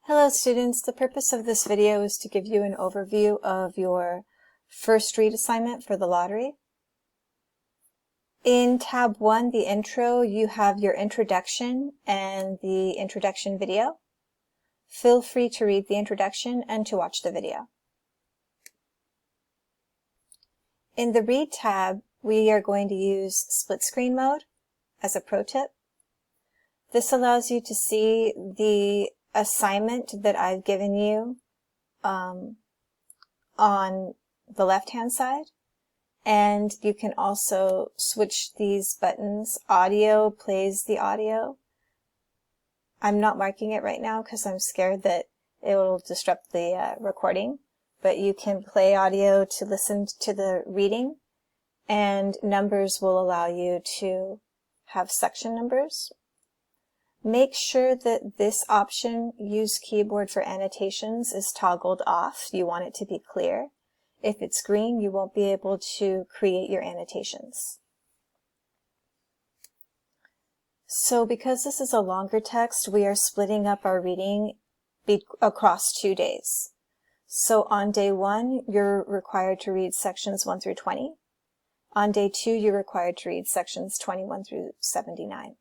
Hello students, the purpose of this video is to give you an overview of your first read assignment for the lottery. In tab 1, the intro, you have your introduction and the introduction video. Feel free to read the introduction and to watch the video. In the read tab, we are going to use split screen mode as a pro tip. This allows you to see the assignment that I've given you on the left-hand side, and you can also switch these buttons. Audio plays the audio. I'm not marking it right now because I'm scared that it will disrupt the recording, but you can play audio to listen to the reading, and numbers will allow you to have section numbers. Make sure that this option, use keyboard for annotations, is toggled off. You want it to be clear. If it's green, you won't be able to create your annotations. So because this is a longer text, we are splitting up our reading across 2 days. So on day 1, you're required to read sections 1 through 20. On day 2, you're required to read sections 21 through 79.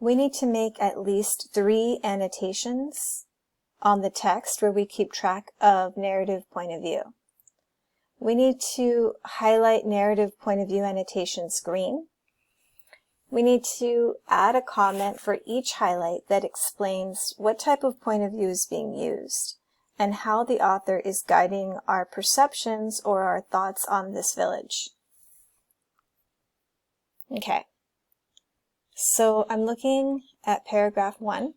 We need to make at least 3 annotations on the text where we keep track of narrative point of view. We need to highlight narrative point of view annotations green. We need to add a comment for each highlight that explains what type of point of view is being used and how the author is guiding our perceptions or our thoughts on this village. Okay. So I'm looking at paragraph 1,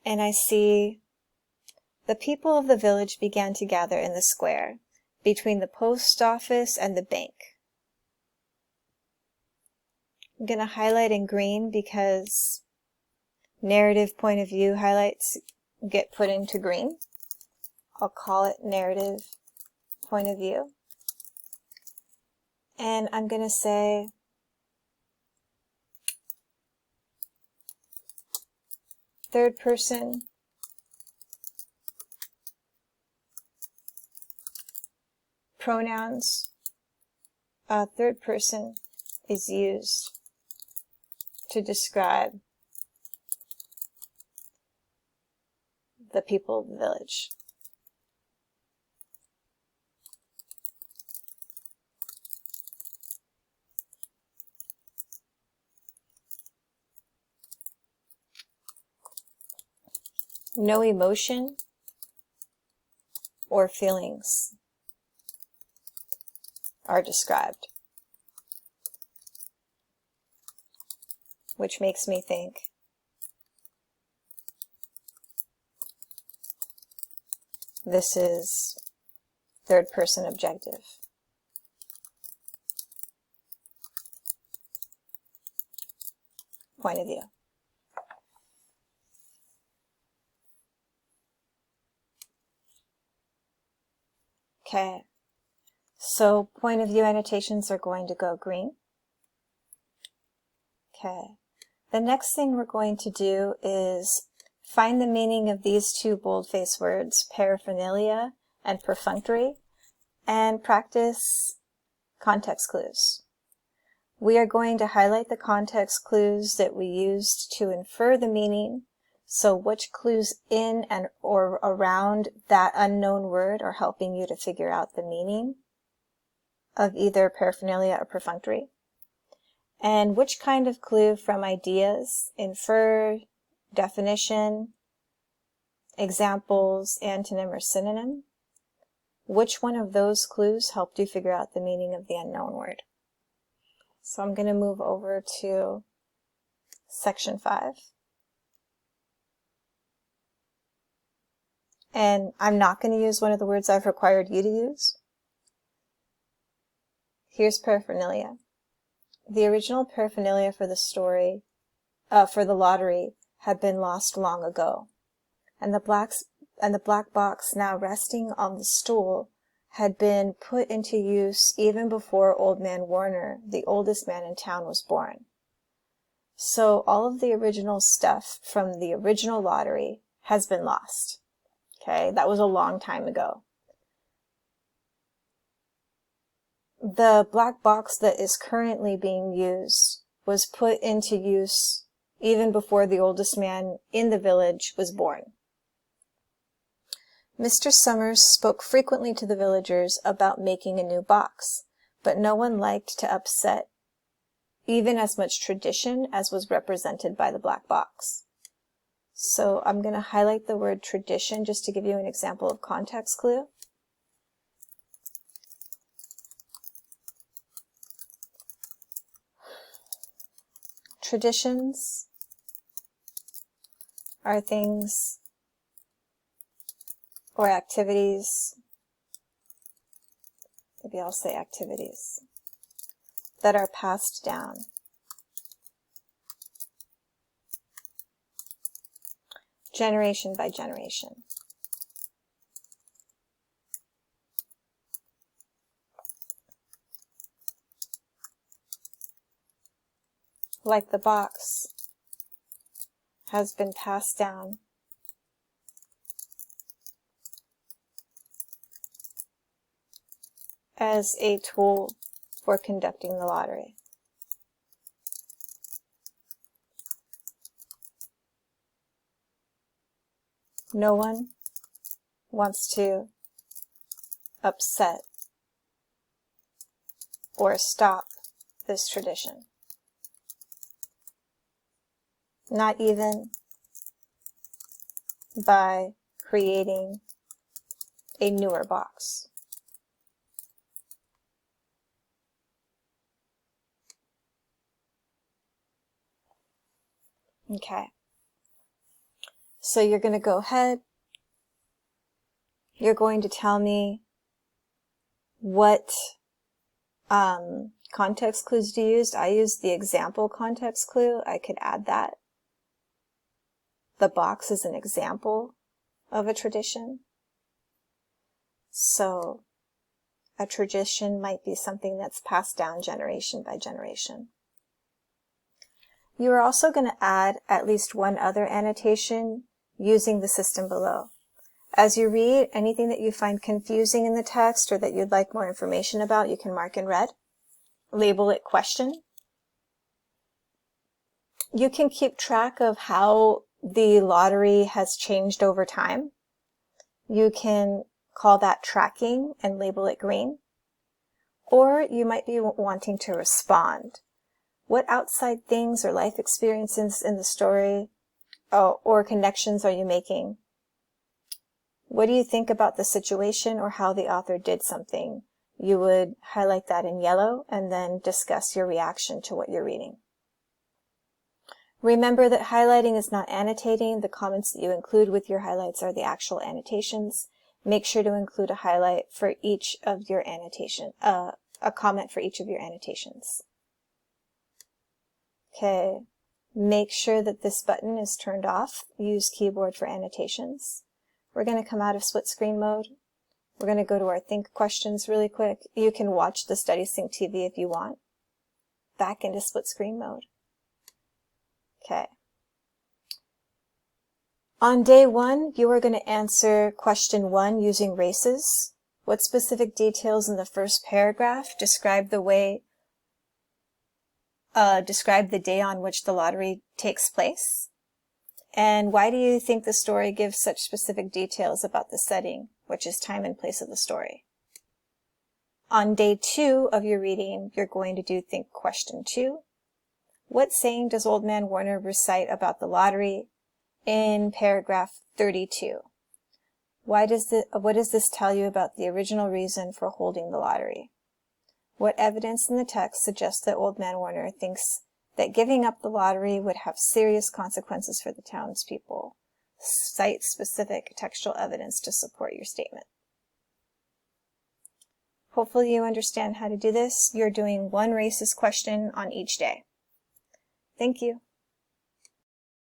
and I see the people of the village began to gather in the square between the post office and the bank. I'm going to highlight in green because narrative point of view highlights get put into green. I'll call it narrative point of view. And I'm going to say third person pronouns. Third person is used to describe the people of the village. No emotion or feelings are described, which makes me think this is third person objective. Point of view. Okay, so point of view annotations are going to go green. Okay, the next thing we're going to do is find the meaning of these 2 boldface words, paraphernalia and perfunctory, and practice context clues. We are going to highlight the context clues that we used to infer the meaning. So which clues in and or around that unknown word are helping you to figure out the meaning of either paraphernalia or perfunctory? And which kind of clue from ideas, infer, definition, examples, antonym, or synonym? Which one of those clues helped you figure out the meaning of the unknown word? So I'm going to move over to section 5. And I'm not going to use one of the words I've required you to use. Here's paraphernalia. The original paraphernalia for the story, for the lottery, had been lost long ago. And the black box now resting on the stool had been put into use even before Old Man Warner, the oldest man in town, was born. So all of the original stuff from the original lottery has been lost. Okay, that was a long time ago. The black box that is currently being used was put into use even before the oldest man in the village was born. Mr. Summers spoke frequently to the villagers about making a new box, but no one liked to upset even as much tradition as was represented by the black box. So I'm going to highlight the word tradition just to give you an example of context clue. Traditions are things or activities, maybe I'll say activities, that are passed down. Generation by generation. Like the box has been passed down as a tool for conducting the lottery. No one wants to upset or stop this tradition. Not even by creating a newer box. Okay. So you're going to go ahead. You're going to tell me what context clues you used. I used the example context clue. I could add that. The box is an example of a tradition. So a tradition might be something that's passed down generation by generation. You are also going to add at least one other annotation using the system below. As you read, anything that you find confusing in the text or that you'd like more information about, you can mark in red. Label it question. You can keep track of how the lottery has changed over time. You can call that tracking and label it green. Or you might be wanting to respond. What outside things or life experiences in the story or connections are you making? What do you think about the situation or how the author did something? You would highlight that in yellow and then discuss your reaction to what you're reading. Remember that highlighting is not annotating. The comments that you include with your highlights are the actual annotations. Make sure to include a highlight for each of your annotation, a comment for each of your annotations. Okay, make sure that this button is turned off. Use keyboard for annotations. We're going to come out of split screen mode. We're going to go to our think questions really quick. You can watch the StudySync TV if you want. Back into split screen mode. Okay. On day 1, you are going to answer question 1 using races. What specific details in the first paragraph describe the day on which the lottery takes place? And why do you think the story gives such specific details about the setting, which is time and place of the story? On day 2 of your reading, you're going to do think question 2. What saying does Old Man Warner recite about the lottery in paragraph 32? What does this tell you about the original reason for holding the lottery? What evidence in the text suggests that Old Man Warner thinks that giving up the lottery would have serious consequences for the townspeople? Cite specific textual evidence to support your statement. Hopefully you understand how to do this. You're doing one racist question on each day. Thank you.